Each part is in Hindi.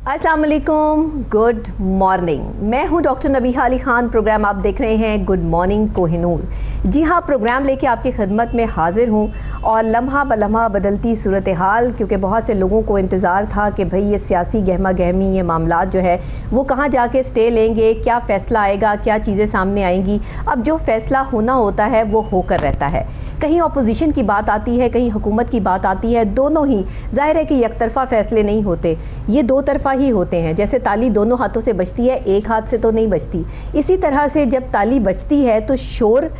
अस्सलाम वालेकुम, गुड मॉर्निंग। मैं हूं डॉक्टर नबीहा अली खान। प्रोग्राम आप देख रहे हैं गुड मॉर्निंग कोहिनूर। जी हाँ, प्रोग्राम लेके आपकी खिदमत में हाजिर हूं और लम्हा ब लम्हा बदलती सूरत हाल, क्योंकि बहुत से लोगों को इंतज़ार था कि भाई ये सियासी गहमा गहमी, ये मामलात जो है वो कहाँ जाके स्टे लेंगे, क्या फ़ैसला आएगा, क्या चीज़ें सामने आएंगी। अब जो फ़ैसला होना होता है वो होकर रहता है। कहीं अपोजिशन की बात आती है, कहीं हुकूमत की बात आती है। दोनों ही ज़ाहिर है कि एक तरफ़ा फ़ैसले नहीं होते, ये दो तरफ़ा ही होते हैं। जैसे ताली दोनों हाथों से बजती है, एक हाथ से तो नहीं बजती। इसी तरह से जब ताली बजती है तो शोर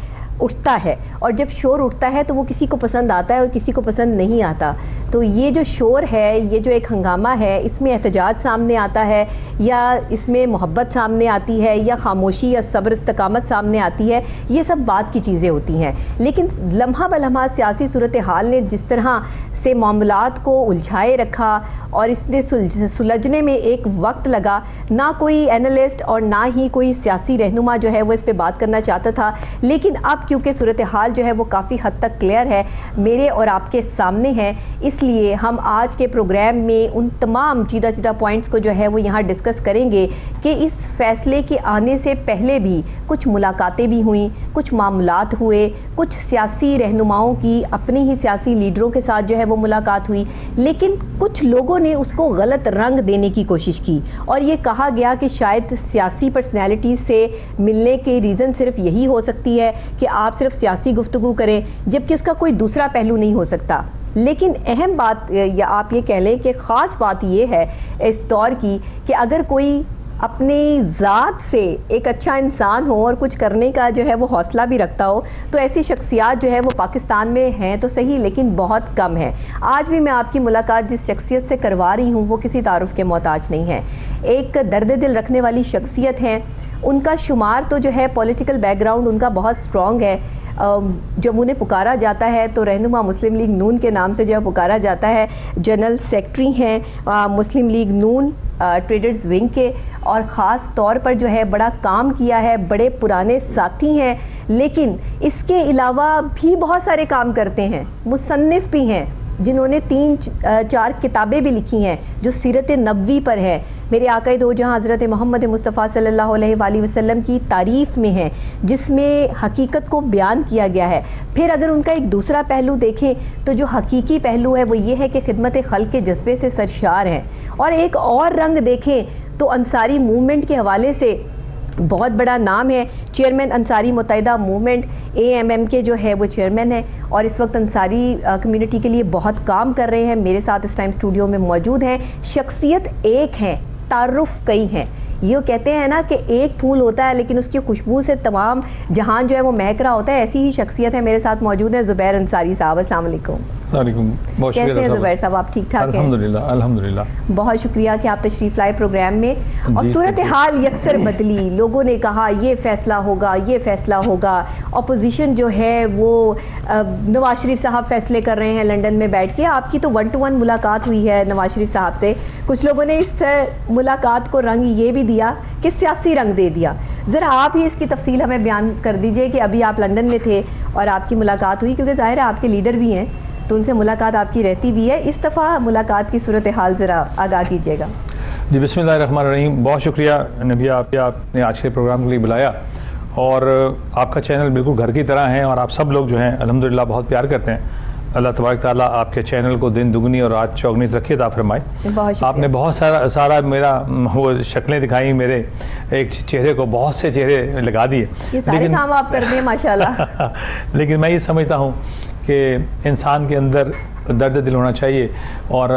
उठता है, और जब शोर उठता है तो वो किसी को पसंद आता है और किसी को पसंद नहीं आता। तो ये जो शोर है, ये जो एक हंगामा है, इसमें एहतजाज सामने आता है या इसमें मोहब्बत सामने आती है या खामोशी या सब्र इस्तकामत सामने आती है, ये सब बात की चीज़ें होती हैं। लेकिन लम्हा ब लम्हा सियासी सूरत हाल ने जिस तरह से मामलात को उलझाए रखा और इसने सुलझने में एक वक्त लगा, ना कोई एनालिस्ट और ना ही कोई सियासी रहनुमा जो है वो इस पर बात करना चाहता था। लेकिन अब क्योंकि सूरत हाल जो है वो काफ़ी हद तक क्लियर है, मेरे और आपके सामने है, इसलिए हम आज के प्रोग्राम में उन तमाम चीदा पॉइंट्स को जो है वो यहाँ डिस्कस करेंगे कि इस फैसले के आने से पहले भी कुछ मुलाकातें भी हुई, कुछ मामलात हुए, कुछ सियासी रहनुमाओं की अपने ही सियासी लीडरों के साथ जो है वो मुलाकात हुई, लेकिन कुछ लोगों ने उसको गलत रंग देने की कोशिश की और ये कहा गया कि शायद सियासी पर्सनैलिटीज़ से मिलने के रीज़न सिर्फ यही हो सकती है कि आप सिर्फ सियासी गुफ्तगू करें, जबकि उसका कोई दूसरा पहलू नहीं हो सकता। लेकिन अहम बात या आप ये कह लें कि ख़ास बात ये है इस दौर की कि अगर कोई अपनी ज़ात से एक अच्छा इंसान हो और कुछ करने का जो है वो हौसला भी रखता हो, तो ऐसी शख्सियात जो है वो पाकिस्तान में हैं तो सही, लेकिन बहुत कम है। आज भी मैं आपकी मुलाकात जिस शख्सियत से करवा रही हूँ वो किसी तारुफ के मोहताज नहीं है। एक दर्द दिल रखने वाली शख्सियत हैं। उनका शुमार तो जो है पॉलिटिकल बैकग्राउंड उनका बहुत स्ट्रॉन्ग है। जब उन्हें पुकारा जाता है तो रहनुमा मुस्लिम लीग नून के नाम से जो है पुकारा जाता है। जनरल सेक्रेटरी हैं मुस्लिम लीग नून ट्रेडर्स विंग के, और ख़ास तौर पर जो है बड़ा काम किया है, बड़े पुराने साथी हैं। लेकिन इसके अलावा भी बहुत सारे काम करते हैं। मुसन्निफ़ भी हैं जिन्होंने 3-4 किताबें भी लिखी हैं जो सीरत नबवी पर है, मेरे आका दो जहाँ हज़रत मोहम्मद मुस्तफ़ा सल्लल्लाहु अलैहि वसल्लम की तारीफ़ में है, जिसमें हकीकत को बयान किया गया है। फिर अगर उनका एक दूसरा पहलू देखें तो जो हकीकी पहलू है वो ये है कि खिदमत खल्क़ के जज्बे से सरशार हैं। और एक और रंग देखें तो अंसारी मूवमेंट के हवाले से बहुत बड़ा नाम है। चेयरमैन अंसारी मुत्तहिदा मूवमेंट AMM के जो है वो चेयरमैन है और इस वक्त अंसारी कम्युनिटी के लिए बहुत काम कर रहे हैं। मेरे साथ इस टाइम स्टूडियो में मौजूद हैं। शख्सियत एक है, तारुफ कई हैं। ये कहते हैं ना कि एक फूल होता है लेकिन उसकी खुशबू से तमाम जहान जो है वो महक रहा होता है, ऐसी ही शख्सियत है। मेरे साथ मौजूद है ज़ुबैर अंसारी साहब। अस्सलाम वालेकुम। कैसे हैं ज़ुबैर साहब, आप ठीक ठाक हैं? अल्हम्दुलिल्लाह अल्हम्दुलिल्लाह। बहुत शुक्रिया कि आप तशरीफ़ लाए प्रोग्राम में। और सूरत हाल यकसर बदली, लोगों ने कहा ये फ़ैसला होगा, ये फ़ैसला होगा। अपोजिशन जो है वो नवाज शरीफ साहब फ़ैसले कर रहे हैं लंदन में बैठ के। आपकी तो 1-to-1 मुलाकात हुई है नवाज शरीफ साहब से। कुछ लोगों ने इस मुलाकात को रंग ये भी दिया कि सियासी रंग दे दिया। ज़रा आप ही इसकी तफसील हमें बयान कर दीजिए कि अभी आप लंदन में थे और आपकी मुलाकात हुई, क्योंकि ज़ाहिर है आपके लीडर भी हैं तो उनसे मुलाकात आपकी रहती भी है। इस दफ़ा मुलाकात की सूरत हाल ज़रा आगाह कीजिएगा। जी बिस्मिल्लाहिर्रहमानिर्रहीम। बहुत शुक्रिया नबिया, आपने आज के प्रोग्राम के लिए बुलाया और आपका चैनल बिल्कुल घर की तरह है और आप सब लोग जो हैं अल्हम्दुलिल्लाह बहुत प्यार करते हैं। अल्लाह तबारक ताला आपके चैनल को दिन दुगनी और रात चौगनी तरक्की अता फरमाए। आपने बहुत सारा मेरा वो शक्लें दिखाई, मेरे एक चेहरे को बहुत से चेहरे लगा दिए। ये सारे काम आप कर रहे हैं माशाल्लाह। लेकिन मैं ये समझता हूँ कि इंसान के अंदर दर्द दिल होना चाहिए और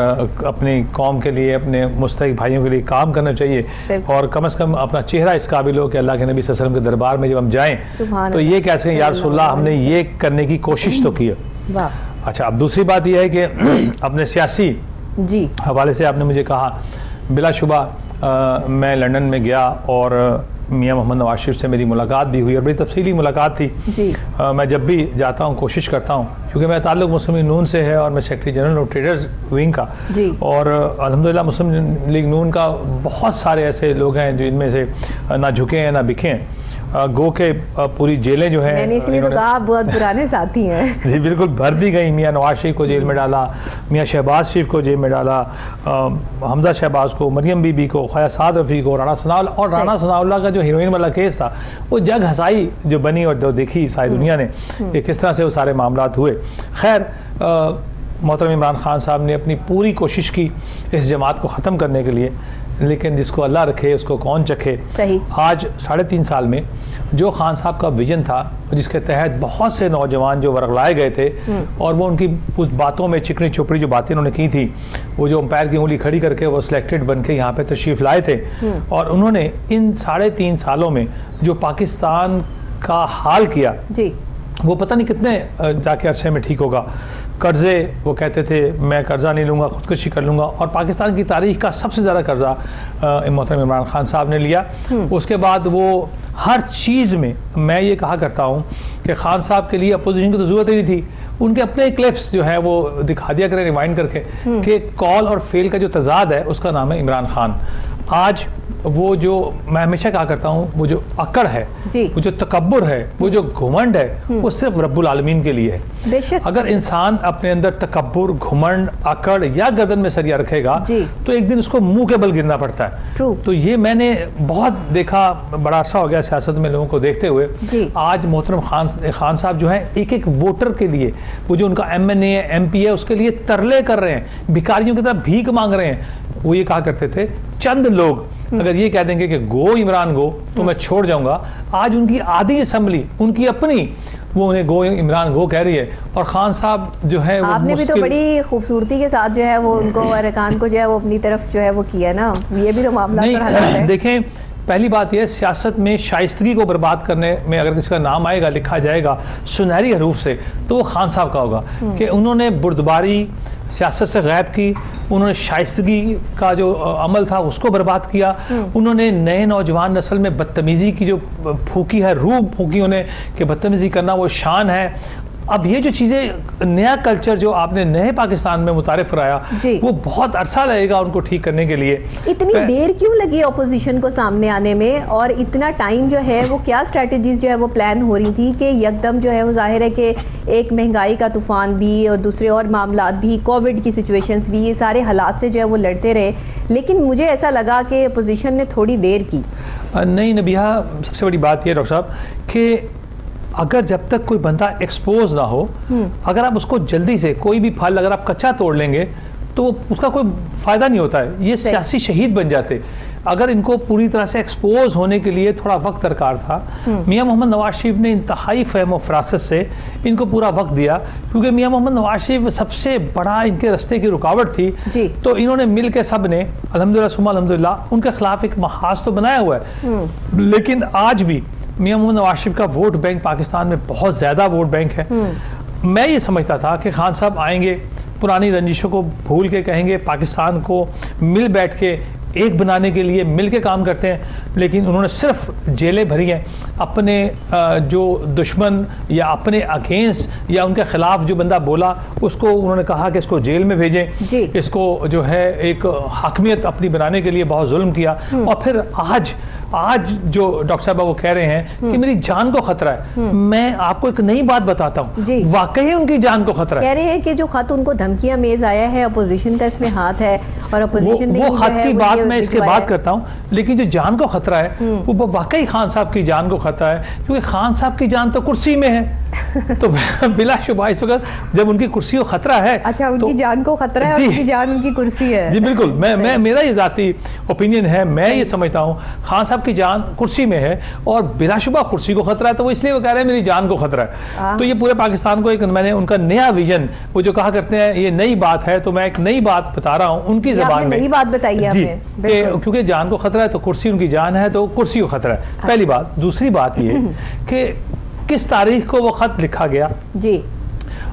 अपनी कौम के लिए, अपने मुस्तहिक भाइयों के लिए काम करना चाहिए और कम से कम अपना चेहरा इस काबिल हो कि अल्लाह के नबी सल्लल्लाहु अलैहि वसल्लम के दरबार में जब हम जाएं तो ये कह सकें या रसूलल्लाह हमने ये करने की कोशिश तो की है। अच्छा, अब दूसरी बात यह है कि अपने सियासी जी हवाले से आपने मुझे कहा, बिलाशुबा मैं लंदन में गया और मियाँ मोहम्मद नवाज शरीफ से मेरी मुलाकात भी हुई और बड़ी तफसीली मुलाकात थी जी। मैं जब भी जाता हूँ कोशिश करता हूँ, क्योंकि मेरा ताल्लुक मुस्लिम लीग नून से है और मैं सेक्रेटरी जनरल हूँ ट्रेडर्स विंग का जी। और अल्हम्दुलिल्लाह मुस्लिम लीग नून का बहुत सारे ऐसे लोग हैं जो इनमें से ना झुके हैं ना बिके हैं गो के पूरी जेलें जो हैं, मैंने इसलिए तो कहा आप बहुत पुराने साथी हैं। जी बिल्कुल भर दी गई। मियाँ नवाज शरीफ को जेल में डाला, मियाँ शहबाज शरीफ को जेल में डाला, हमजा शहबाज को, मरियम बीबी को, ख्वाजा साद रफ़ी को, राणा सनाउल्लाह, और राणा सनाउल्लाह का जो हीरोइन वाला केस था वो जग हसाई जो बनी और जो देखी सारी दुनिया ने कि किस तरह से वो सारे मामलात हुए। खैर मोहतरम इमरान खान साहब ने अपनी पूरी कोशिश की इस जमात को ख़त्म करने के लिए, लेकिन जिसको अल्लाह रखे उसको कौन चखे। सही। आज 3.5 साल में जो खान साहब का विजन था, जिसके तहत बहुत से नौजवान जो वर्गलाए गए थे और वो उनकी उस बातों में चिकनी चुपड़ी जो बातें उन्होंने की थी, वो जो अंपायर की उंगली खड़ी करके वो सिलेक्टेड बन के यहाँ पे तशरीफ़ लाए थे, और उन्होंने इन 3.5 सालों में जो पाकिस्तान का हाल किया जी, वो पता नहीं कितने जाके अरसे में ठीक होगा। कर्ज़े, वो कहते थे मैं कर्ज़ा नहीं लूँगा, खुदकुशी कर लूँगा, और पाकिस्तान की तारीख़ का सबसे ज़्यादा कर्ज़ा मोहतरम इमरान खान साहब ने लिया। उसके बाद वो हर चीज़ में, मैं ये कहा करता हूँ कि खान साहब के लिए अपोजिशन की तो ज़रूरत ही नहीं थी, उनके अपने क्लिप्स जो है वो दिखा दिया करें रिवाइंड करके कि कॉल और फेल का जो तजाद है उसका नाम है इमरान खान। आज वो जो मैं हमेशा कहा करता हूँ, वो जो अकड़ है, वो जो तकब्बुर है, वो जो घुमंड है, वो सिर्फ रब्बुल आलमीन के लिए है। बेशक अगर इंसान अपने अंदर तकब्बुर, घुमंड, अकड़ या गर्दन में सरिया रखेगा तो एक दिन उसको मुंह के बल गिरना पड़ता है। तो ये मैंने बहुत देखा, बड़ा अर्सा हो गया सियासत में लोगों को देखते हुए। आज मोहतरम खान साहब जो है एक एक वोटर के लिए, वो जो उनका MNA है, MP है, उसके लिए तरले कर रहे हैं, भिखारियों की तरह भीख मांग रहे हैं। वो ये कहा करते थे चंद लोग अगर ये कह देंगे कि गो इमरान गो तो मैं छोड़ जाऊंगा। आज उनकी आधी असेंबली, उनकी अपनी, वो उन्हें गो इमरान गो कह रही है। और खान साहब जो है आपने भी तो बड़ी खूबसूरती के साथ जो है वो उनको अरकान को जो है वो अपनी तरफ जो है वो किया ना, ये भी तो मामला है। देखें, पहली बात यह, सियासत में शाइस्तगी को बर्बाद करने में अगर किसी का नाम आएगा, लिखा जाएगा सुनहरी हरूफ से, तो वो खान साहब का होगा कि उन्होंने बुर्दबारी सियासत से गायब की, उन्होंने शाइस्तगी का जो अमल था उसको बर्बाद किया, उन्होंने नए नौजवान नस्ल में बदतमीज़ी की जो फूकी है, रूह फूकी उन्हें कि बदतमीज़ी करना वो शान है। अब ये जो चीज़ें, नया कल्चर जो आपने नए पाकिस्तान में मुतारिफ कराया, वो बहुत अरसा लगेगा उनको ठीक करने के लिए। इतनी देर क्यों लगी अपोजिशन को सामने आने में, और इतना टाइम जो है वो क्या स्ट्रेटजीज जो है वो प्लान हो रही थी कि यकदम जो है वो जाहिर है कि एक महंगाई का तूफान भी और दूसरे और मामलात भी, कोविड की सिचुएशंस भी, ये सारे हालात से जो है वो लड़ते रहे, लेकिन मुझे ऐसा लगा कि अपोजिशन ने थोड़ी देर की। नहीं नबिहा, सबसे बड़ी बात यह डॉक्टर साहब कि अगर जब तक कोई बंदा एक्सपोज ना हो, अगर आप उसको जल्दी से कोई भी फल अगर आप कच्चा तोड़ लेंगे तो उसका कोई फ़ायदा नहीं होता है, ये सियासी शहीद बन जाते। अगर इनको पूरी तरह से एक्सपोज होने के लिए थोड़ा वक्त दरकार था, मियाँ मोहम्मद नवाज शरीफ ने इंतहाई फ़हम व फरासत से इनको पूरा वक्त दिया, क्योंकि मियाँ मोहम्मद नवाज शरीफ सबसे बड़ा इनके रास्ते की रुकावट थी। तो इन्होंने मिल के सब ने अल्हम्दुलिल्लाह सुम्मा अल्हम्दुलिल्लाह उनके खिलाफ एक महाज तो बनाया हुआ है, लेकिन आज भी मियाँ मोहम्मद नवाज शरीफ का वोट बैंक पाकिस्तान में बहुत ज़्यादा वोट बैंक है। मैं ये समझता था कि खान साहब आएंगे, पुरानी रंजिशों को भूल के कहेंगे पाकिस्तान को मिल बैठ के एक बनाने के लिए मिल के काम करते हैं, लेकिन उन्होंने सिर्फ जेलें भरी हैं। अपने जो दुश्मन या अपने अगेंस्ट या उनके खिलाफ जो बंदा बोला उसको उन्होंने कहा कि इसको जेल में भेजें, इसको जो है एक हाकमियत अपनी बनाने के लिए बहुत जुल्म किया। और फिर आज जो डॉक्टर साहब वो कह रहे हैं कि मेरी जान को खतरा है, मैं आपको एक नई बात बताता हूँ, वाकई उनकी जान को खतरा है। कह रहे हैं कि जो खत उनको धमकियां मेज आया है, अपोजिशन का इसमें हाथ है, और अपोजिशन ने वो खत की बात मैं इसके बाद करता हूँ, लेकिन जो जान को खतरा है वो वाकई खान साहब की जान को खतरा है, क्योंकि खान साहब की जान तो कुर्सी में है। तो बिलाशुबा इस वक्त जब उनकी कुर्सी को खतरा है, अच्छा उनकी जान को खतरा है, उनकी जान उनकी कुर्सी है। जी बिल्कुल, मैं मेरा ये जाती ओपिनियन है, मैं ये समझता हूँ खान साहब की जान कुर्सी में है और बिलाशुबा कुर्सी को खतरा है, तो वो इसलिए वो कह रहे हैं मेरी जान को खतरा है। तो ये पूरे पाकिस्तान को एक, मैंने उनका नया विजन, वो जो कहा करते हैं ये नई बात है, तो मैं एक नई बात बता रहा हूँ उनकी ज़बान में। नई बात बताई है आपने, क्योंकि जान को खतरा है तो कुर्सी उनकी जान है, तो कुर्सी को खतरा है, पहली बात। दूसरी बात ये कि किस तारीख को वो खत लिखा गया।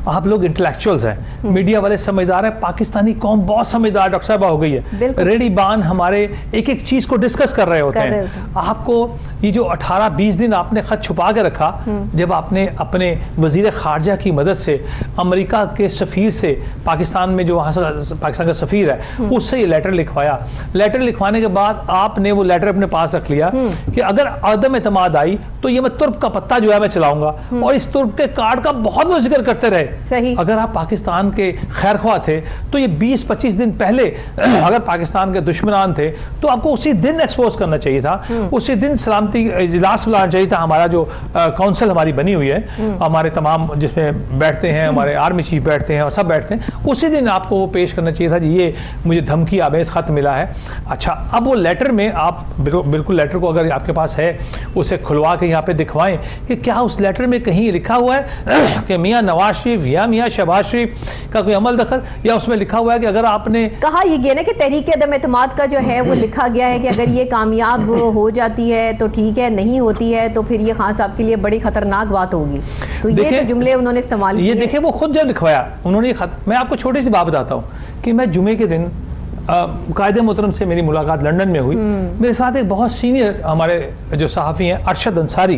आप लोग इंटेलेक्चुअल्स हैं, मीडिया वाले समझदार हैं, पाकिस्तानी कौम बहुत समझदार डॉक्टर साहबा हो गई है, रेडी बान हमारे एक एक चीज को डिस्कस कर रहे होते हैं। आपको ये जो 18-20 दिन आपने खत छुपा के रखा, जब आपने अपने वजीर खारजा की मदद से अमेरिका के सफीर से, पाकिस्तान में जो वहाँ से पाकिस्तान का सफीर है, उससे ये लेटर लिखवाया। लेटर लिखवाने के बाद आपने वो लेटर अपने पास रख लिया कि अगर आदम एतमाद आई तो ये मैं तुर्क का पत्ता जो है मैं चलाऊंगा, और इस तुर्क के कार्ड का बहुत वो जिक्र करते रहे। सही। अगर आप पाकिस्तान के खैरख्वाह थे तो ये 20-25 दिन पहले अगर पाकिस्तान के दुश्मनान थे तो आपको उसी दिन एक्सपोज करना चाहिए था, उसी दिन सलामती इजलास बुलाना चाहिए था। हमारा जो काउंसिल हमारी बनी हुई है, हमारे तमाम जिसमें बैठते हैं, हमारे आर्मी चीफ बैठते हैं और सब बैठते हैं, उसी दिन आपको वो पेश करना चाहिए था कि ये मुझे धमकी आवेश खत मिला है। अच्छा, अब वो लेटर में आप बिल्कुल लेटर को अगर आपके पास है उसे खुलवा के यहाँ पे दिखवाएं कि क्या उस लेटर में कहीं लिखा हुआ है कि मियाँ नवाज शरीफ या मियाँ शहबाज शरीफ का कोई अमल दखल, या उसमें लिखा हुआ है कि अगर आपने कहा ये गया ना कि तहरीक अदम एतमाद का जो है वो लिखा गया है कि अगर ये कामयाब हो जाती है तो ठीक है, नहीं होती है तो फिर ये खान साहब के लिए बड़ी खतरनाक बात होगी। तो ये तो जुमले उन्होंने इस्तेमाल किए। ये देखिए वो खुद जब लिखवाया उन्होंने ये खत, मैं आपको छोटी सी बात बताता हूँ कि मैं जुमे के दिन कायदे मोहतरम से मेरी मुलाकात लंदन में हुई। मेरे साथ एक बहुत सीनियर हमारे जो सहाफ़ी हैं अरशद अंसारी,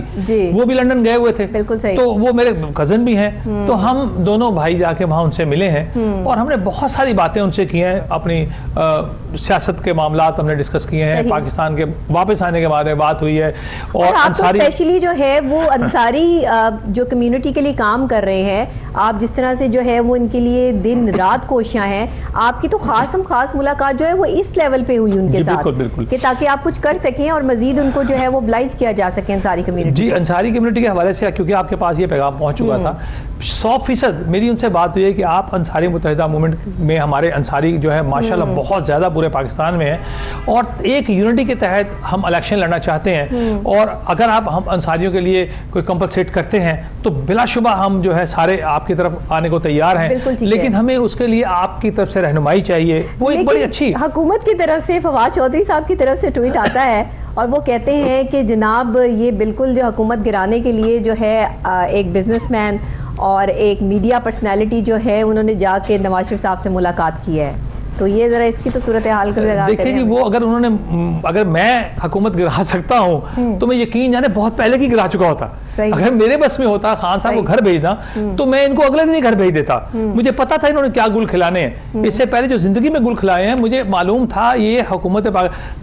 वो भी लंदन गए हुए थे। बिल्कुल सही। तो वो मेरे कज़न भी हैं, तो हम दोनों भाई जाके वहाँ उनसे मिले हैं और हमने बहुत सारी बातें उनसे की हैं, अपनी सियासत के मामलात हमने डिस्कस किए हैं, पाकिस्तान के वापस आने के बारे में बात हुई है। और अंसारी स्पेशली जो है वो अंसारी जो कम्युनिटी के लिए काम कर रहे हैं, आप जिस तरह से जो है वो इनके लिए दिन रात कोशियाँ हैं, आपकी तो खास मुलाकात जो है वो इस लेवल पे हुई उनके साथ, बिल्कुल। कि ताकि आप कुछ कर सकें और मजीद उनको जो है वो ब्लाइज किया जा सके अंसारी कम्युनिटी। जी, अंसारी कम्युनिटी के हवाले से क्योंकि आपके पास ये पैगाम पहुंच चुका था, 100% मेरी उनसे बात हुई है कि आप अंसारी मुत्तहिदा मूवमेंट में, हमारे अंसारी जो है माशाल्लाह बहुत ज़्यादा पूरे पाकिस्तान में है और एक यूनिटी के तहत हम इलेक्शन लड़ना चाहते हैं, और अगर आप हम अंसारियों के लिए कोई कंपलसेट करते हैं तो बिलाशुबा हम जो है सारे आपकी तरफ आने को तैयार हैं, लेकिन हमें उसके लिए आपकी तरफ से रहनुमाई चाहिए। वो एक बड़ी अच्छी हुकूमत की तरफ से फवाद चौधरी साहब की तरफ से ट्वीट आता है और वो कहते हैं कि जनाब ये बिल्कुल जो हुकूमत गिराने के लिए जो है एक बिजनेसमैन और एक मीडिया पर्सनैलिटी जो है उन्होंने जाके नवाज शरीफ साहब से मुलाकात की है। तो ये जरा इसकी तो सूरत हाल कर देखिए कि वो अगर मैं हुकूमत गिरा सकता हूँ तो मैं यकीन जाने बहुत पहले की गिरा चुका होता। अगर मेरे बस में होता खान साहब को घर भेजना तो मैं इनको अगले दिन ही घर भेज देता। मुझे पता था इन्होंने क्या गुल खिलाने हैं, इससे पहले जो जिंदगी में गुल खिलाए हैं मुझे मालूम था ये हुकूमत।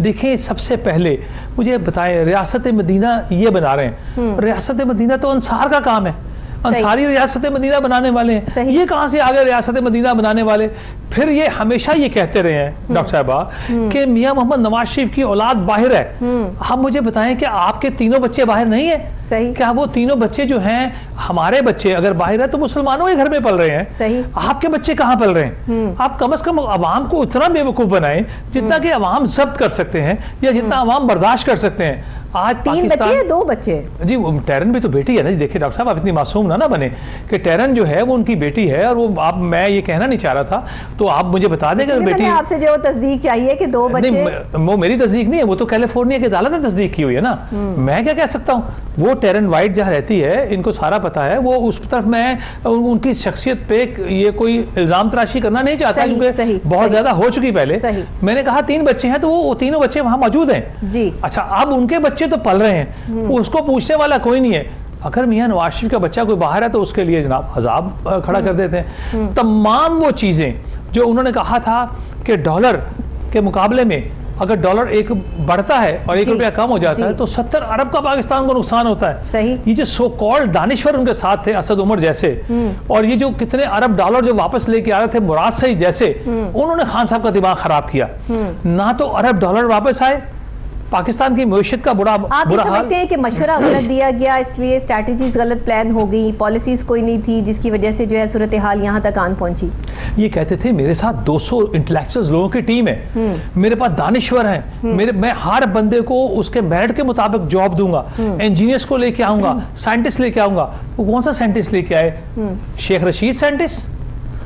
देखिए सबसे पहले मुझे बताएं, रियासत मदीना ये बना रहे हैं, रियासत मदीना तो अंसार का काम है, अंसारी रियासत मदीना बनाने वाले हैं, ये कहाँ से आ गए रियासत मदीना बनाने वाले। फिर ये हमेशा ये कहते रहे हैं डॉक्टर साहबा कि मियां मोहम्मद नवाज शरीफ की औलाद बाहर है। आप मुझे बताएं कि आपके तीनों बच्चे बाहर नहीं है? सही। क्या वो तीनों बच्चे जो हैं हमारे बच्चे अगर बाहर है तो मुसलमानों के घर में पल रहे हैं? सही। आपके बच्चे कहाँ पल रहे हैं? आप कम से कम अवाम को उतना बेवकूफ बनाएं जितना कि अवाम जब्त कर सकते हैं या जितना अवाम बर्दाश्त कर सकते हैं। आज 3 बच्चे या 2 बच्चे? जी टैरन भी तो बेटी है ना। देखिए डॉक्टर साहब आप इतनी मासूम ना बने कि टैरन जो है वो उनकी बेटी है, और वो आप मैं ये कहना नहीं चाह रहा था, तो आप मुझे बता दें कि बेटी आपसे जो तस्दीक चाहिए कि 2 बच्चे। नहीं, वो मेरी तस्दीक नहीं है, वो तो कैलिफोर्निया की अदालत ने तस्दीक की हुई है ना। मैं क्या कह सकता हूँ? वो टैरन वाइट जहाँ रहती है इनको सारा पता है, वो उस तरफ मैं उनकी शख्सियत पे ये कोई इल्जाम तराशी करना नहीं चाहता क्योंकि बहुत ज्यादा हो चुकी पहले। मैंने कहा 3 बच्चे हैं तो वो तीनों बच्चे वहां मौजूद हैं जी। अच्छा, अब उनके बच्चे तो पल रहे हैं, उसको पूछने वाला कोई नहीं है। अगर मियां नवाज शरीफ का बच्चा कोई बाहर है तो उसके लिए जनाब अजाब खड़ा कर देते हैं। तमाम वो चीजें जो उन्होंने कहा था कि डॉलर के मुकाबले में अगर डॉलर एक बढ़ता है और 1 रुपया कम हो जाता है तो 70 अरब का पाकिस्तान को नुकसान होता है। सही। ये जो सो कॉल्ड दानिश्वर उनके साथ थे, असद उमर जैसे, और ये जो कितने अरब डॉलर जो वापस लेके आ रहे थे मुराद सईद जैसे, उन्होंने खान साहब का दिमाग खराब किया। ना तो अरब डॉलर वापस आए, पाकिस्तान की मईशत का बुरा समझते हैं कि मशवरा गलत दिया गया, इसलिए स्ट्रैटेजीज गलत प्लान हो गई, पॉलिसीज कोई नहीं थी जिसकी वजह से जो है सूरत हाल यहाँ तक आन पहुंची। ये कहते थे मेरे साथ 200 इंटेलेक्चुअल्स लोगों की टीम है, मेरे पास दानिश्वर हैं, मैं हर बंदे को उसके मेरिट के मुताबिक जॉब दूंगा, इंजीनियर्स को लेके आऊंगा, साइंटिस्ट लेके आऊंगा। वो कौन सा साइंटिस्ट लेके आए? Sheikh Rashid scientist,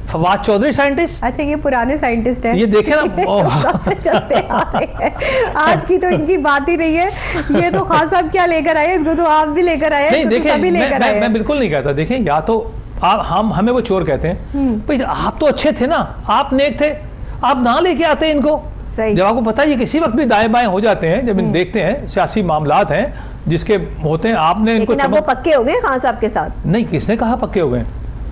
Fawad Chaudhry scientist. अच्छा, ये पुराने साइंटिस्ट हैं, ये देखे ना चलते आ रहे हैं। आज की तो इनकी बात ही नहीं है। ये तो खान साहब क्या लेकर आए, इसको तो आप भी लेकर आए। नहीं देखें, मैं बिल्कुल नहीं कहता। देखें, या तो हम हमें वो चोर कहते हैं। भाई आप तो अच्छे थे ना, आप नेक थे, आप ना लेके आते इनको। जब आपको पता है ये किसी वक्त भी दाएं बाएं हो जाते हैं, जब इन देखते हैं सियासी मामलात हैं जिसके होते हैं, आपने इनको लेकिन अब वो पक्के हो गए खान साहब के साथ? नहीं, किसने कहा पक्के हो गए?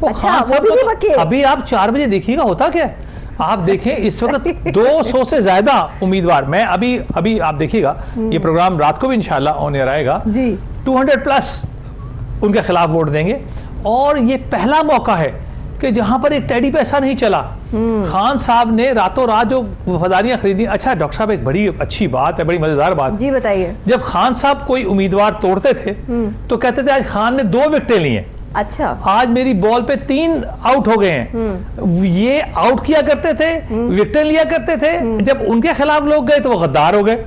वो अच्छा, खान साहब वो भी पक्के? अभी आप 4 बजे देखिएगा होता क्या है। आप देखें इस वक्त 200 से ज्यादा उम्मीदवार, मैं अभी आप देखिएगा, ये प्रोग्राम रात को भी इंशाल्लाह ऑन एयर आएगा जी, 200+ उनके खिलाफ वोट देंगे। और ये पहला मौका है कि जहां पर एक टेडी पैसा नहीं चला। खान साहब ने रातों रात जो वफादारियां खरीदी। अच्छा डॉक्टर साहब, एक बड़ी अच्छी बात है, बड़ी मजेदार बात जी, बताइए। जब खान साहब कोई उम्मीदवार तोड़ते थे तो कहते थे आज खान ने 2 विकेटें ली हैं, अच्छा आज मेरी बॉल पे 3 आउट हो गए हैं। ये आउट किया करते थे, विकेटें लिया करते थे। जब उनके खिलाफ लोग गए तो वो गद्दार हो गए,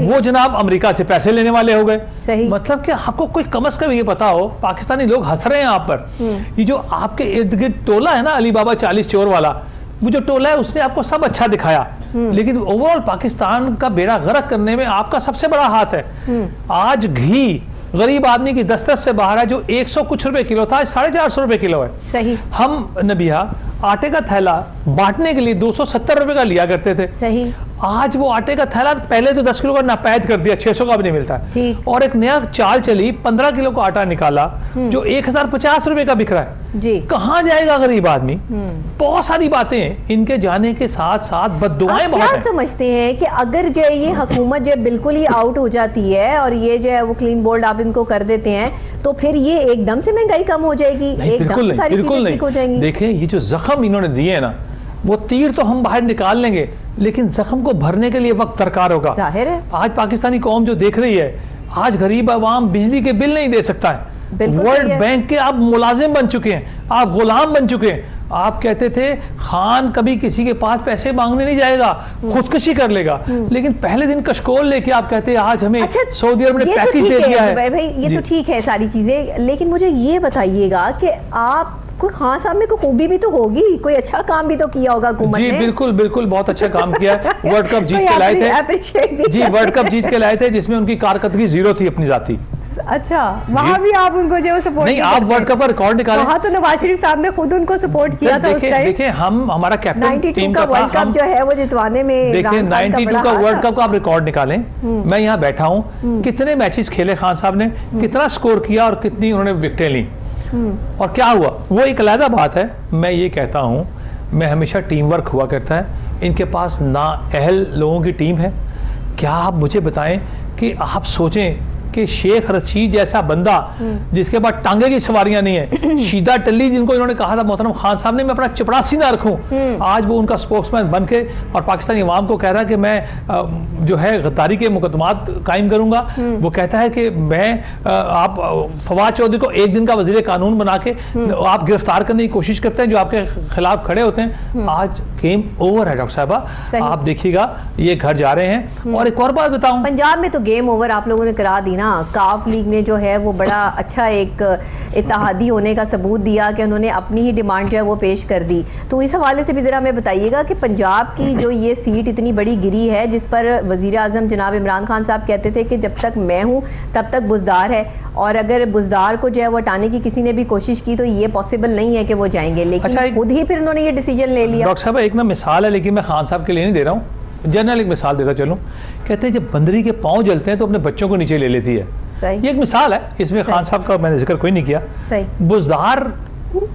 वो जनाब अमेरिका से पैसे लेने वाले हो गए। सही। मतलब कि आपको कोई कम से कम ये पता हो, पाकिस्तानी लोग हंस रहे हैं आप पर। ये जो आपके इर्द गिर्द टोला है ना, अली बाबा 40 चोर वाला, वो जो टोला है उसने आपको सब अच्छा दिखाया, लेकिन ओवरऑल पाकिस्तान का बेड़ा गर्क करने में आपका सबसे बड़ा हाथ है। आज घी गरीब आदमी की दस्तरस से बाहर है, जो 100 कुछ रुपए किलो था, 450 रुपए किलो है। सही। हम नबिया आटे का थैला बांटने के लिए 270 रुपए का लिया करते थे। सही। आज वो आटे का थैला पहले तो 10 किलो का नापैद कर दिया, 600 का भी नहीं मिलता है। और एक नया चाल चली, 15 किलो का आटा निकाला जो 1050 रुपए का बिक रहा है जी। कहाँ जाएगा गरीब आदमी? बहुत सारी बातें इनके जाने के साथ साथ बद्दुआएं बहुत क्या समझते हैं कि अगर जो है ये हुकूमत जो है बिल्कुल ही आउट हो जाती है और ये जो है वो क्लीन बोल्ड आप इनको कर देते हैं, तो फिर ये एकदम से महंगाई कम हो जाएगी, एकदम से सारी चीजें ठीक हो जाएंगी? देखें, ये जो जख्म इन्होंने दिए ना, वो तीर तो हम बाहर निकाल लेंगे, लेकिन जख्म को भरने के लिए वक्त दरकार होगा। जाहिर है। आज पाकिस्तानी कौम जो देख रही है, आज गरीब आवाम बिजली के बिल नहीं दे सकता है। वर्ल्ड बैंक के आप मुलाजिम बन चुके हैं, आप गुलाम बन चुके हैं। आप कहते थे खान कभी किसी के पास पैसे मांगने नहीं जाएगा, खुदकुशी कर लेगा, लेकिन पहले दिन कशकोल लेके आप कहते हैं आज हमें सऊदी अरब ने पैकेज दे दिया है। भाई ये तो ठीक है सारी चीजें, लेकिन मुझे ये बताइएगा कि आप कोई खान साहब में कोई खूबी भी तो होगी, कोई अच्छा काम भी तो किया होगा हुकूमत ने। जी बिल्कुल बिल्कुल, बहुत अच्छा काम किया। वर्ल्ड कप जीत के लाए थे जी, वर्ल्ड कप जीत के लाए थे जिसमें उनकी कारकर्दगी 0 थी अपनी जाती। अच्छा, वहाँ भी आप उनको जो सपोर्ट नहीं, आप वर्ल्ड कप का रिकॉर्ड निकालें। वहाँ तो नवाज शरीफ साहब ने खुद उनको सपोर्ट किया था उस टाइम। देखिए हमारा कैप्टन टीम का वर्ल्ड कप जो है वो जितवाने में, देखिए 92 का वर्ल्ड कप का आप रिकॉर्ड निकालें। मैं यहाँ बैठा हूँ, कितने मैचेस खेले खान साहब ने, कितना स्कोर किया और कितनी उन्होंने विकेटें ली और क्या हुआ, वो एक अलग बात है। मैं ये कहता हूँ, मैं हमेशा टीम वर्क हुआ करता है। इनके पास ना अहल लोगों की टीम है। क्या आप मुझे बताएं कि आप सोचें कि शेख रशीद जैसा बंदा जिसके पास टांगे की सवारियां नहीं है, शीदा टल्ली जिनको इन्होंने कहा था मोहतरम खान साहब ने मैं अपना चपरासी ना रखूं, आज वो उनका स्पोक्समैन बन के और पाकिस्तानी अवाम को कह रहा है कि मैं जो है गद्दारी के मुकदमात कायम करूंगा। वो कहता है कि मैं आप फवाद चौधरी को 1 दिन का वजीर कानून बना के आप गिरफ्तार करने की कोशिश करते हैं जो आपके खिलाफ खड़े होते हैं। आज गेम ओवर है डॉक्टर साहबा, आप देखिएगा ये घर जा रहे हैं। और एक और बात बताऊं, पंजाब में तो गेम ओवर आप लोगों ने करा दी ना। काफ लीग ने जो है वो बड़ा अच्छा एक इत्तेहादी होने का सबूत दिया कि उन्होंने अपनी ही डिमांड जो है वो पेश कर दी। तो इस हवाले से भी ज़रा हमें बताइएगा कि पंजाब की जो ये सीट इतनी बड़ी गिरी है, जिस पर वज़ीर आज़म जनाब इमरान खान साहब कहते थे कि जब तक मैं हूँ तब तक बुज़दार है, और अगर बुज़दार को जो है वो हटाने की किसी ने भी कोशिश की तो ये पॉसिबल नहीं है कि वो जाएंगे, लेकिन खुद ही फिर उन्होंने ये डिसीजन ले लिया। डॉक्टर साहब एक ना मिसाल है, लेकिन मैं खान साहब के लिए नहीं दे रहा हूँ, जनरल एक मिसाल देता चलूं। कहते हैं जब बंदरी के पांव जलते हैं तो अपने बच्चों को नीचे ले लेती है। ये एक मिसाल है, इसमें खान साहब का मैंने जिक्र कोई नहीं किया। बुज़दार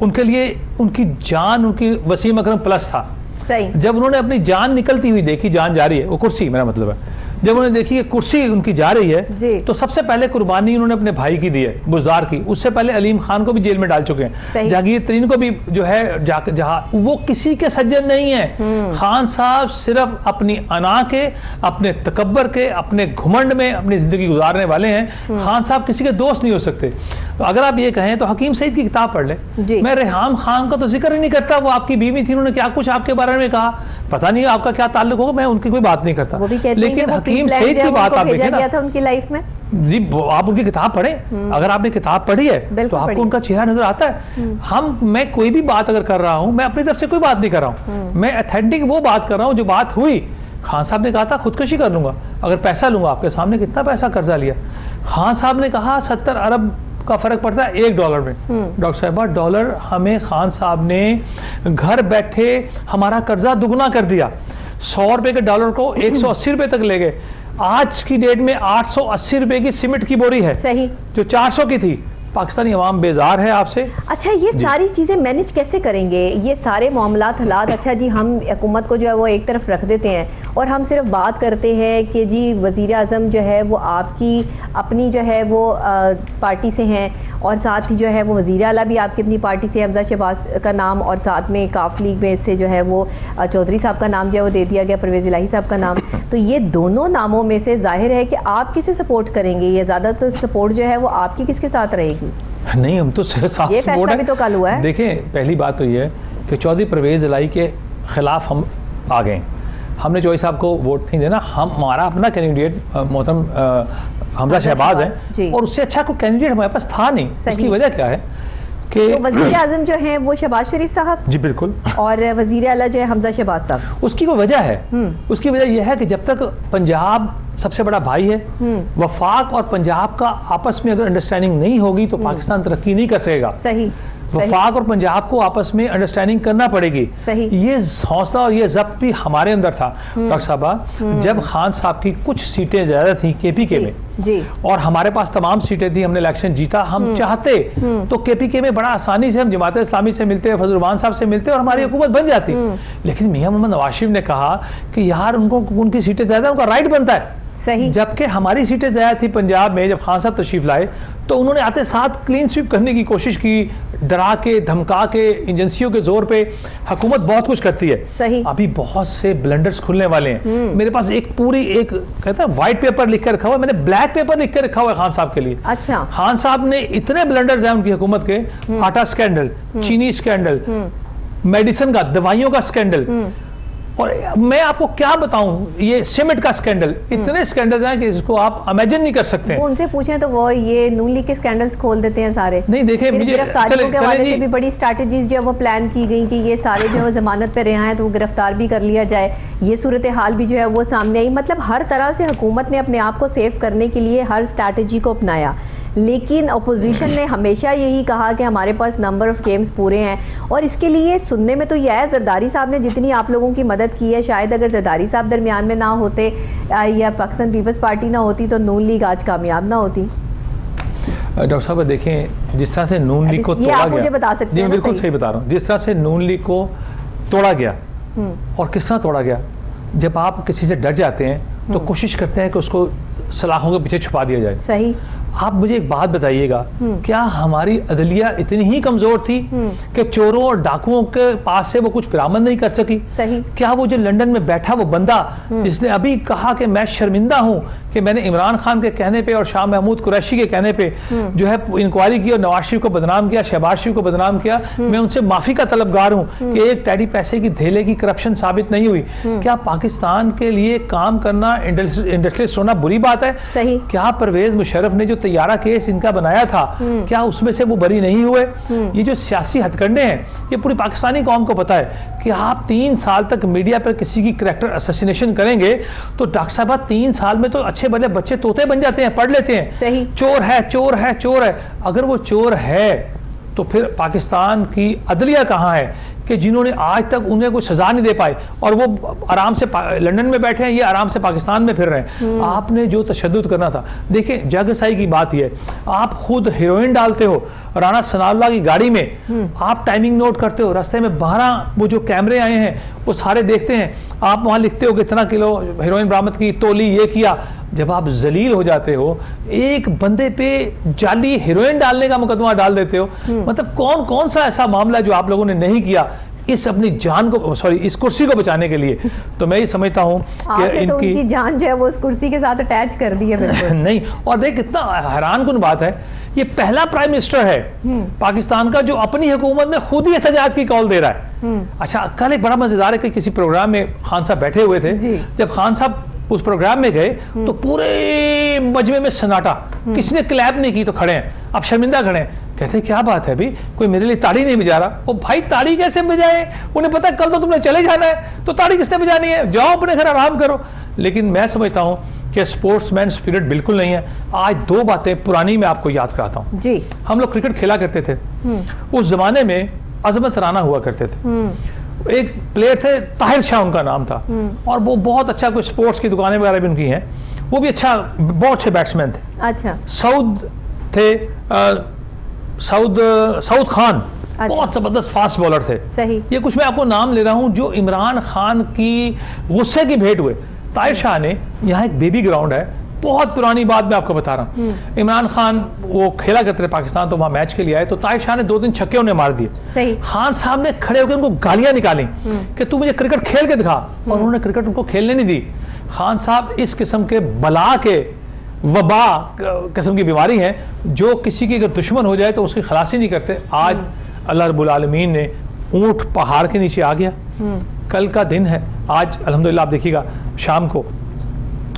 उनके लिए उनकी जान, उनकी वसीम अकरम प्लस था। सही। जब उन्होंने अपनी जान निकलती हुई देखी, जान जा रही है, वो कुर्सी मेरा मतलब है, जब उन्होंने देखी कि कुर्सी उनकी जा रही है तो सबसे पहले कुर्बानी उन्होंने अपने भाई की दी है, बुज़दार की। उससे पहले अलीम खान को भी जेल में डाल चुके हैं, जहांगीर तरीन को भी जो है जहां वो किसी के सज्जन नहीं है। खान साहब सिर्फ अपनी अना के, अपने तकब्बर के, अपने घुमंड में अपनी जिंदगी गुजारने वाले हैं। खान साहब किसी के दोस्त नहीं हो सकते। अगर आप ये कहें तो हकीम सईद की किताब पढ़ लें। मैं रेहाम खान का तो जिक्र ही नहीं करता, वो आपकी बीवी थी, उन्होंने क्या कुछ आपके बारे में कहा, पता नहीं आपका क्या ताल्लुक होगा, मैं उनकी कोई बात नहीं करता, लेकिन हकीम सईद की बात आप देखें ना, था उनकी लाइफ में जी, आप उनकी किताब पढ़ें। अगर आपने किताब पढ़ी है तो आपको उनका चेहरा नजर आता है। मैं कोई भी बात अगर कर रहा हूं, मैं अपनी तरफ से कोई बात नहीं कर रहा हूं, मैं ऑथेंटिक वो बात कर रहा हूं जो बात हुई। खान साहब ने कहा था खुदकुशी कर लूंगा अगर पैसा लूंगा। आपके सामने कितना पैसा कर्जा लिया। खान साहब ने कहा 70 अरब का फर्क पड़ता है $1 में। डॉक्टर साहबा, डॉलर हमें खान साहब ने घर बैठे हमारा कर्जा दुगना कर दिया। 100 रुपए के डॉलर को 180 रुपए तक ले गए। आज की डेट में 880 रुपए की सीमेंट की बोरी है, सही, जो 400 की थी। पाकिस्तानी अवाम बेजार है आपसे। अच्छा, ये सारी चीज़ें मैनेज कैसे करेंगे, ये सारे मामलात हालात? अच्छा जी, हम हुकूमत को जो है वो एक तरफ रख देते हैं और हम सिर्फ बात करते हैं कि जी वज़ीर आज़म जो है वो आपकी अपनी जो है वो पार्टी से हैं, और साथ ही जो है वो वज़ीर आला भी आपकी अपनी पार्टी से, हमजा शहबाज का नाम, और साथ में काफ लीग में से जो है वो चौधरी साहब का नाम जो है वो दे दिया गया, परवेज़ इलाही साहब का नाम। तो ये दोनों नामों में से जाहिर है कि आप किसे सपोर्ट करेंगे, या ज़्यादातर सपोर्ट जो है वो आपकी किसके साथ रहेगी? नहीं, हम तो साफ ये सपोर्ट है। भी तो कल हुआ है। देखें, पहली बात तो ये है कि चौधरी परवेज़ इलाही के खिलाफ हम आ गए। हमने चौधरी साहब को वोट नहीं देना। हमारा अपना कैंडिडेट मोहतरम हमजा शहबाज है, और उससे अच्छा कोई कैंडिडेट हमारे पास था नहीं। उसकी वजह क्या है कि तो वज़ीर आज़म जो है वो शहबाज शरीफ साहब, जी बिल्कुल, और वज़ीर आला जो है हमजा शहबाज साहब। उसकी कोई वजह है। उसकी वजह यह है कि जब तक पंजाब सबसे बड़ा भाई है, वफाक और पंजाब का आपस में अगर अंडरस्टैंडिंग नहीं होगी तो पाकिस्तान तरक्की नहीं कर सकेगा। सही, वफाक और पंजाब को आपस में अंडरस्टैंडिंग करना पड़ेगी। सही। ये हौसला और ये ज़ब्त भी हमारे अंदर था डॉक्टर साहबा। जब खान साहब की कुछ सीटें ज़्यादा थी केपीके में जी, और हमारे पास तमाम सीटें थी, हमने इलेक्शन जीता, हम चाहते तो केपीके में बड़ा आसानी से हम जमात इस्लामी से मिलते, फजल रहमान साहब से मिलते और हमारी हुकूमत बन जाती। लेकिन मियां मोहम्मद नवाज शरीफ ने कहा कि यार उनको उनकी सीटें ज़्यादा, उनका राइट बनता है। सही। जबकि हमारी सीटें ज़्यादा थी पंजाब में। जब खान साहब तशरीफ लाए तो उन्होंने आते साथ क्लीन स्वीप करने की कोशिश की, डरा के धमका के, एजेंसियों के जोर पे। हुकूमत बहुत कुछ करती है। सही। अभी बहुत से ब्लंडर्स खुलने वाले हैं। मेरे पास एक कहता है व्हाइट पेपर लिख कर रखा हुआ है, मैंने ब्लैक पेपर लिख कर रखा हुआ है खान साहब के लिए। अच्छा। खान साहब ने इतने ब्लंडर्स हैं उनकी हुकूमत के, आटा स्कैंडल, चीनी स्कैंडल, मेडिसिन का, दवाइयों का स्कैंडल, और मैं आपको क्या बताऊं, ये सीमेंट का स्कैंडल, इतने स्कैंडल्स हैं कि इसको आप इमेजिन नहीं कर सकते। वो उनसे पूछें तो वो ये नून लीग के स्कैंडल्स खोल देते हैं सारे। नहीं देखे, मुझे गिरफ्तारियों के हवाले से भी बड़ी स्ट्रैटेजीज जो है वो प्लान की गई कि ये सारे जो है जमानत पे रिहा हैं तो वो गिरफ्तार भी कर लिया जाए। ये सूरत हाल भी जो है वो सामने आई। मतलब हर तरह से हुकूमत ने अपने आप को सेव करने के लिए हर स्ट्रैटेजी को अपनाया, लेकिन अपोजिशन ने हमेशा यही कहा कि हमारे पास नंबर ऑफ गेम्स पूरे हैं। और इसके लिए सुनने में तो यह है, जरदारी साहब ने जितनी आप लोगों की मदद की है, शायद अगर जरदारी साहब दरमियान में ना होते या पाकिस्तान पीपल्स पार्टी ना होती तो नून लीग आज कामयाब ना होती। डॉक्टर साहब देखें, जिस तरह से नून लीग को तोड़ा गया, मुझे बता सकते हैं? बिल्कुल सही बता रहा हूँ। जिस तरह से नून लीग को तोड़ा गया, और किस तरह तोड़ा गया, जब आप किसी से डर जाते हैं तो कोशिश करते हैं कि उसको सलाखों के पीछे छुपा दिया जाए। सही। आप मुझे एक बात बताइएगा, क्या हमारी अदलिया इतनी ही कमजोर थी कि चोरों और डाकुओं के पास से वो कुछ बरामद नहीं कर सकी? सही। क्या वो जो लंदन में बैठा वो बंदा जिसने अभी कहा कि मैं शर्मिंदा हूं कि मैंने इमरान खान के कहने पे और शाह महमूद कुरैशी के कहने पे जो है इंक्वायरी की और नवाज शरीफ को बदनाम किया, शहबाज शरीफ को बदनाम किया, मैं उनसे माफी का तलबगार हूं कि एक टैडी पैसे की धेले की करप्शन साबित नहीं हुई। क्या पाकिस्तान के लिए काम करना, इंडस्ट्रियलिस्ट होना बुरी बात है? सही। क्या परवेज मुशर्रफ ने जो तैयारा केस इनका बनाया था, क्या उसमें से वो बरी नहीं हुए? ये जो सियासी हथकंडे हैं, ये पूरी पाकिस्तानी कौम को पता है कि आप 3 साल तक मीडिया पर किसी की कैरेक्टर असैसिनेशन करेंगे तो डॉक्टर साहब 3 साल में तो अच्छे भले बच्चे तोते बन जाते हैं, पढ़ लेते हैं। सही। चोर है, चोर है, चोर है। अगर वो चोर है तो फिर पाकिस्तान की अदलिया कहाँ है कि जिन्होंने आज तक उन्हें कोई सजा नहीं दे पाए, और वो आराम से लंदन में बैठे हैं, ये आराम से पाकिस्तान में फिर रहे हैं। आपने जो तशद्दुद करना था, देखिए जगसाई की बात ये, आप खुद हेरोइन डालते हो राना सनाउल्लाह की गाड़ी में, आप टाइमिंग नोट करते हो, रास्ते में 12 वो जो कैमरे आए हैं वो सारे देखते हैं, आप वहाँ लिखते हो कितना किलो हेरोइन बरामद की, तोली, ये किया। जब आप जलील हो जाते हो, एक बंदे पे जाली हेरोइन डालने का मुकदमा डाल देते हो, मतलब कौन कौन सा ऐसा मामला जो आप लोगों ने नहीं किया इस अपनी जान को, सॉरी, इस कुर्सी को बचाने के लिए? तो मैं ये समझता हूँ कि तो उनकी जान जो है वो उस कुर्सी के साथ अटैच कर दी है। बिल्कुल नहीं। और देख कितना हैरानकुन बात है, ये पहला प्राइम मिनिस्टर है पाकिस्तान का जो अपनी हुकूमत में खुद ही एहतजाज की कॉल दे रहा है। अच्छा, कल एक बड़ा मजेदार है कि किसी प्रोग्राम में खान साहब बैठे हुए थे, जब खान साहब उस प्रोग्राम में गए तो पूरे मजमे में सन्नाटा, किसी ने क्लैप नहीं की तो खड़े हैं, अब शर्मिंदा खड़े हैं। कहते क्या बात है भाई, कोई मेरे लिए ताड़ी नहीं बजा रहा? ओ भाई, ताड़ी कैसे बजाए? उन्हें पता है कल तो तुमने चले जाना है, तो ताड़ी किसने बजानी है? जाओ अपने घर आराम करो। लेकिन मैं समझता हूँ कि स्पोर्ट्समैन स्पिरिट बिल्कुल नहीं है। आज दो बातें पुरानी मैं आपको याद कराता हूँ जी। हम लोग क्रिकेट खेला करते थे, उस जमाने में अजमत राना हुआ करते थे, एक प्लेयर थे ताहिर शाह उनका नाम था, और वो बहुत अच्छा, कोई स्पोर्ट्स की दुकानें वगैरह भी उनकी हैं, वो भी अच्छा, बहुत अच्छे बैट्समैन थे। अच्छा। सऊद थे, सऊद खान, अच्छा। बहुत जबरदस्त फास्ट बॉलर थे। सही। ये कुछ मैं आपको नाम ले रहा हूं जो इमरान खान की गुस्से की भेंट हुए। ताहिर शाह ने, यहाँ एक बेबी ग्राउंड है, बहुत पुरानी बात मैं आपको बता रहा हूँ, इमरान खान वो खेला करते थे पाकिस्तान, तो वहां मैच के लिए आए, तो ताहिर शाह ने 2-3 छक्के उन्हें मार दिए। सही। खान साहब ने खड़े होकर उनको गालियां निकाली कि तू मुझे क्रिकेट खेल के दिखा, और उन्होंने क्रिकेट उनको खेलने नहीं दी। खान साहब इस किस्म के बला के, वबा किस्म की बीमारी है, जो किसी की अगर दुश्मन हो जाए तो उसकी खलासी नहीं करते। आज अल्लाह रब्बुल आलमीन ने ऊंट पहाड़ के नीचे आ गया, कल का दिन है। आज अल्हम्दुलिल्लाह आप देखिएगा शाम को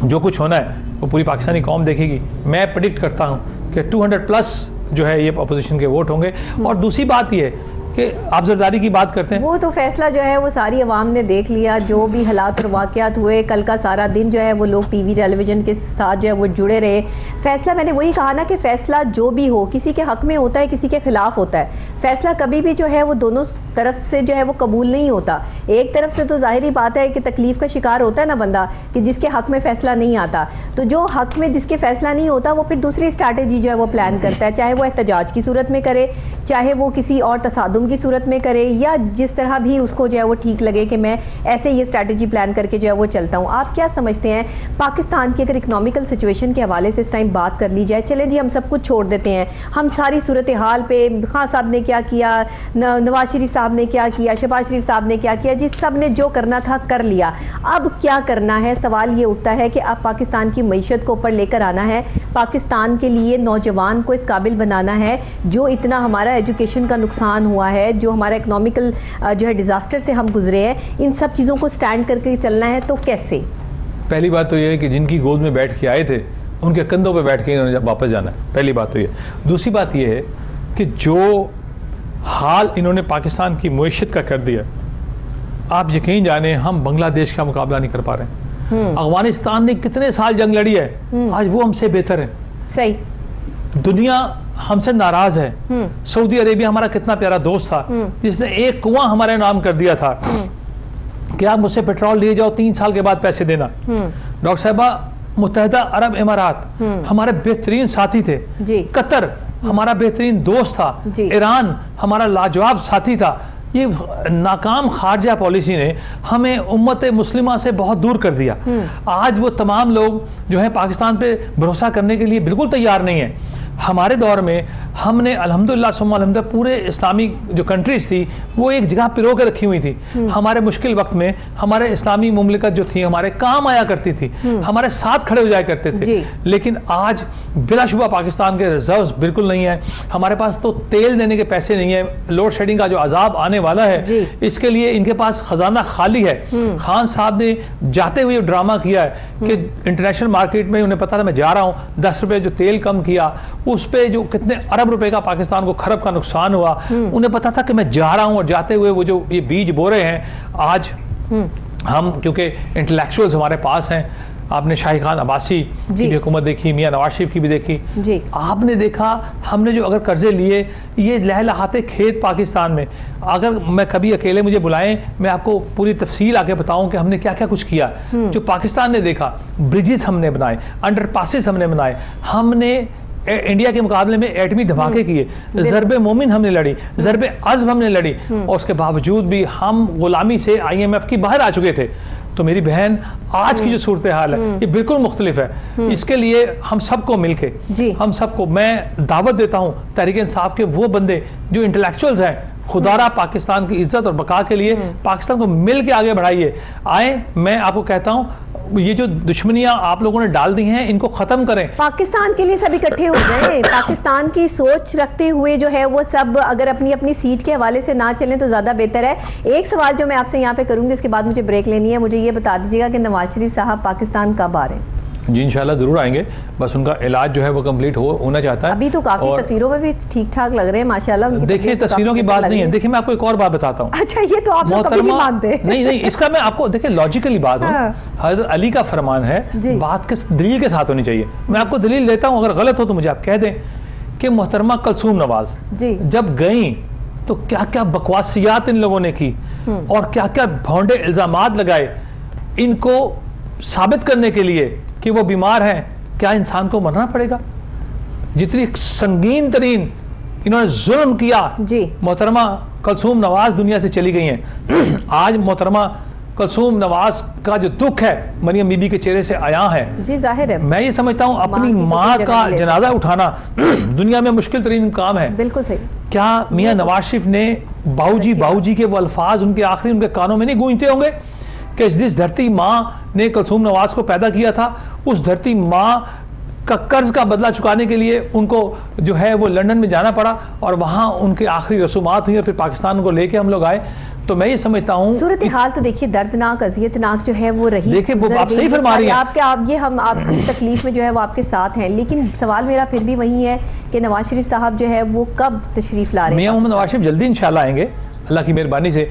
जो कुछ होना है वो पूरी पाकिस्तानी कौम देखेगी। मैं प्रेडिक्ट करता हूँ कि 200+ जो है ये अपोजिशन के वोट होंगे। और दूसरी बात ये है कि आप जरदारी की बात करते हैं, वो तो फैसला जो है वो सारी अवाम ने देख लिया, जो भी हालात और वाक़यात हुए, कल का सारा दिन जो है वो लोग टीवी टेलीविज़न के साथ जो है वो जुड़े रहे। फैसला, मैंने वही कहा ना कि फ़ैसला जो भी हो किसी के हक़ में होता है, किसी के ख़िलाफ़ होता है। फ़ैसला कभी भी जो है वो दोनों तरफ से जो है वो कबूल नहीं होता। एक तरफ से तो ज़ाहिरी बात है कि तकलीफ़ का शिकार होता है ना बंदा, कि जिसके हक़ में फ़ैसला नहीं आता, तो जो हक़ में जिसके फ़ैसला नहीं होता वो फिर दूसरी स्ट्रैटेजी जो है वो प्लान करता है, चाहे वो एहतजाज की सूरत में करे, चाहे वो किसी और तसादुम की सूरत में करे, या जिस तरह भी उसको जो है वो ठीक लगे कि मैं ऐसे ये स्ट्रैटेजी प्लान करके जो है वो चलता हूँ। आप क्या समझते हैं पाकिस्तान की अगर इकोनॉमिकल सिचुएशन के हवाले से इस टाइम बात कर ली जाए? चले जी हम सब कुछ छोड़ देते हैं, हम सारी सूरत हाल पे खान साहब ने क्या किया, नवाज शरीफ साहब ने क्या किया, शहबाज शरीफ साहब ने क्या किया, जिस सब ने जो करना था कर लिया, अब क्या करना है? सवाल ये उठता है कि अब पाकिस्तान की मईशत को ऊपर लेकर आना है, पाकिस्तान के लिए नौजवान को इस काबिल बनाना है, जो इतना हमारा एजुकेशन का नुकसान हुआ है, जो हमारा इकोनॉमिकल जो है डिज़ास्टर से हम गुजरे हैं, इन सब चीज़ों को स्टैंड करके चलना है तो कैसे? पहली बात तो ये है कि जिनकी गोद में बैठ के आए थे उनके कंधों पे बैठ के इन्होंने वापस जाना है, पहली बात तो ये। दूसरी बात ये है कि जो हाल इन्होंने पाकिस्तान की मुईशत का कर दिया, आप यकीन जाने हम बांग्लादेश का मुकाबला नहीं कर पा रहे हैं। अफगानिस्तान ने कितने साल जंग लड़ी है, आज वो हमसे बेहतर है। सही। दुनिया हमसे नाराज है। सऊदी अरेबिया हमारा कितना प्यारा दोस्त था, जिसने एक कुआं हमारे नाम कर दिया था कि आप मुझसे पेट्रोल लिए जाओ, 3 साल के बाद पैसे देना। डॉक्टर साहबा, मुत्तहिदा अरब इमारात हमारे बेहतरीन साथी थे जी। कतर हमारा बेहतरीन दोस्त था, ईरान हमारा लाजवाब साथी था। ये नाकाम खारजा पॉलिसी ने हमें उम्मत मुस्लिमा से बहुत दूर कर दिया। आज वो तमाम लोग जो है पाकिस्तान पे भरोसा करने के लिए बिल्कुल तैयार नहीं है। हमारे दौर में हमने अल्हम्दुलिल्लाह सुम्मा अल्हम्दुलिल्लाह पूरे इस्लामी जो कंट्रीज थी वो एक जगह पिरो के रखी हुई थी। हमारे मुश्किल वक्त में हमारे इस्लामी मुमलिकत जो थी हमारे काम आया करती थी, हमारे साथ खड़े हो जाया करते थे। लेकिन आज बिलाशुबा पाकिस्तान के रिजर्व्स बिल्कुल नहीं है, हमारे पास तो तेल देने के पैसे नहीं है। लोड शेडिंग का जो अजाब आने वाला है इसके लिए इनके पास खजाना खाली है। खान साहब ने जाते हुए ड्रामा किया है कि इंटरनेशनल मार्केट में उन्हें पता था मैं जा रहा हूँ, 10 रुपए जो तेल कम किया उस पे जो कितने अरब रुपए का पाकिस्तान को खरब का नुकसान हुआ, उन्हें पता था कि मैं जा रहा हूं, और जाते हुए वो जो ये बीज बो रहे हैं आज हम, क्योंकि इंटेलेक्चुअल्स हमारे पास हैं। आपने शाही खान अब्बासी की भी हुकूमत देखी, मियां नवाज शरीफ की भी देखी, आपने देखा हमने जो अगर कर्जे लिए, ये लहलहाते खेत पाकिस्तान में। अगर मैं कभी अकेले मुझे बुलाएं, मैं आपको पूरी तफसील आके बताऊं कि हमने क्या क्या कुछ किया जो पाकिस्तान ने देखा। ब्रिजेस हमने बनाए, अंडरपासेस हमने बनाए, हमने इंडिया के मुकाबले में एटमी धमाके किए, ज़रबे मोमिन हमने लड़ी, ज़रबे अज़्म हमने लड़ी, और उसके बावजूद भी हम गुलामी से IMF की बाहर आ चुके थे। तो मेरी बहन, आज की जो सूरत हाल है ये बिल्कुल मुख्तलिफ है। इसके लिए हम सबको मिलके, हम सबको मैं दावत देता हूँ तहरीक इंसाफ के वो बंदे जो इंटेलेक्चुअल्स हैं, खुदारा पाकिस्तान की इज्जत और बका के लिए पाकिस्तान को मिल के आगे बढ़ाइए। आए, मैं आपको कहता हूँ ये जो दुश्मनियां आप लोगों ने डाल दी हैं इनको खत्म करें। पाकिस्तान के लिए सब इकट्ठे हो जाएं। पाकिस्तान की सोच रखते हुए जो है वो सब अगर अपनी अपनी सीट के हवाले से ना चलें तो ज़्यादा बेहतर है। एक सवाल जो मैं आपसे यहाँ पे करूँगी, उसके बाद मुझे ब्रेक लेनी है, मुझे ये बता दीजिएगा कि नवाज शरीफ साहब पाकिस्तान कब आ रहे हैं? जी इंशाल्लाह ज़रूर आएंगे, बस उनका इलाज जो है वो कंप्लीट होना चाहता है। अभी तो काफी तस्वीरों में भी ठीक ठाक लग रहे हैं माशाल्लाह। देखिए तस्वीरों की बात नहीं है, देखिए मैं आपको एक और बात बताता हूँ। अच्छा ये तो आप लोग कभी नहीं मानते। नहीं इसका मैं आपको देखिए लॉजिकली बात हूँ, हज़रत अली का फरमान है, बात किस दलील के साथ होनी चाहिए। मैं आपको दलील देता हूँ, अगर गलत हो तो मुझे आप कह दें कि मोहतरमा कलसूम नवाज जब गई तो क्या क्या बकवासियात इन लोगों ने की और क्या क्या भौंडे इल्जामात लगाए इनको साबित करने के लिए कि वो बीमार हैं। क्या इंसान को मरना पड़ेगा? जितनी संगीन तरीन इन्होंने जुल्म किया, मोहतरमा कलसूम नवाज दुनिया से चली गई हैं। आज मोहतरमा कलसूम नवाज का जो दुख है मरियम बीबी के चेहरे से आया है। जी जाहिर है, मैं ये समझता हूँ अपनी माँ का जनाजा उठाना दुनिया में मुश्किल तरीन काम है। बिल्कुल सही। क्या मियाँ नवाज शरीफ ने बाऊजी के वो अल्फाज उनके आखिरी उनके कानों में नहीं गूंजते होंगे कि जिस धरती माँ ने कलसूम नवाज को पैदा किया था, उस धरती माँ का कर्ज का बदला चुकाने के लिए उनको जो है वो लंदन में जाना पड़ा और वहाँ उनके आखिरी रसूमात हुई और फिर पाकिस्तान को लेके हम लोग आए। तो मैं ये समझता हूँ सूरत हाल तो देखिए दर्दनाक अजियतनाक जो है वो रही। देखिए वो आप सही फरमा रही हैं, आपकी तकलीफ में जो है वो आपके साथ हैं, लेकिन सवाल मेरा फिर भी वही है कि नवाज शरीफ साहब जो है वो कब तशरीफ ला रहे हैं? मियां मोहम्मद नवाज शरीफ जल्दी इंशाल्लाह आएंगे अल्लाह की मेहरबानी से।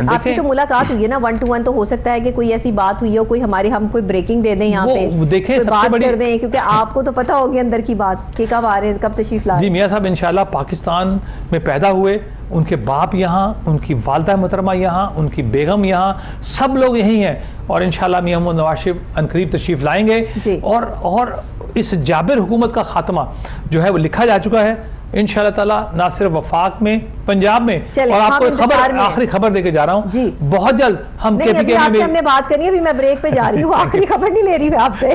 आपकी तो मुलाकात हुई है ना 1 to 1, तो हो सकता है कि कोई ऐसी बात हुई हो, कोई हम कोई ब्रेकिंग दे दें यहाँ पे, देखें बात कर दें, क्योंकि आपको तो पता होगी अंदर की बात कि कब आ रहे हैं, कब तशरीफ ला रहे हैं। जी मियाँ साहब इंशाल्लाह पाकिस्तान में पैदा हुए, उनके बाप यहाँ, उनकी वालदा मोहतरमा यहाँ, उनकी बेगम यहाँ, सब लोग यहीं हैं और इंशाल्लाह मियां मोहम्मद नवाज शरीफ अनकरीब तशरीफ लाएंगे और इस जाबिर हुकूमत का खात्मा जो है वो लिखा जा चुका है इंशाअल्लाह ताला, ना सिर्फ वफाक में, पंजाब में। और आपको खबर आखिरी खबर देके जा रहा हूँ, बहुत जल्द हम आपसे हमने बात करनी है, अभी मैं ब्रेक पे जा रही हूँ, आखिरी खबर नहीं ले रही मैं आपसे।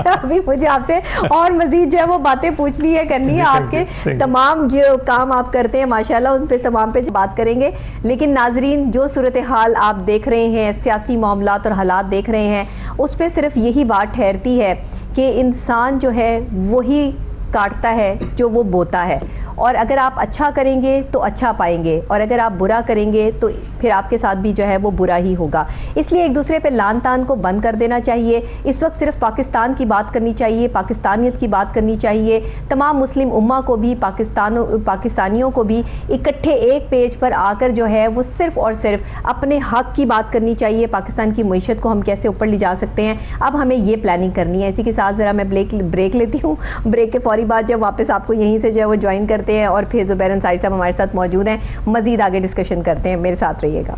अभी मुझे आपसे और मजीद जो है वो बातें पूछनी है, करनी है। आपके तमाम जो काम आप करते हैं माशाल्लाह उन पे तमाम पे बात करेंगे। लेकिन नाजरीन, जो सूरत हाल आप देख रहे हैं, सियासी मामलात और हालात देख रहे हैं, उस पर सिर्फ यही बात ठहरती है कि इंसान जो है वही काटता है जो वो बोता है, और अगर आप अच्छा करेंगे तो अच्छा पाएंगे और अगर आप बुरा करेंगे तो फिर आपके साथ भी जो है वो बुरा ही होगा। इसलिए एक दूसरे पे लान तान को बंद कर देना चाहिए। इस वक्त सिर्फ पाकिस्तान की बात करनी चाहिए, पाकिस्तानियत की बात करनी चाहिए। तमाम मुस्लिम उम्मा को भी, पाकिस्तानियों को भी इकट्ठे एक पेज पर आकर जो है वो सिर्फ और सिर्फ अपने हक की बात करनी चाहिए। पाकिस्तान की मईशत को हम कैसे ऊपर ले जा सकते हैं, अब हमें ये प्लानिंग करनी है। इसी के साथ ज़रा मैं ब्रेक लेती हूँ। ब्रेक के फौरी बाद जब वापस आपको यहीं से जो है वो ज्वाइन करते हैं और फिर ज़ुबैर अंसारी साहब हमारे साथ मौजूद हैं, मज़ीद आगे डिस्कशन करते हैं। मेरे साथ रहिएगा।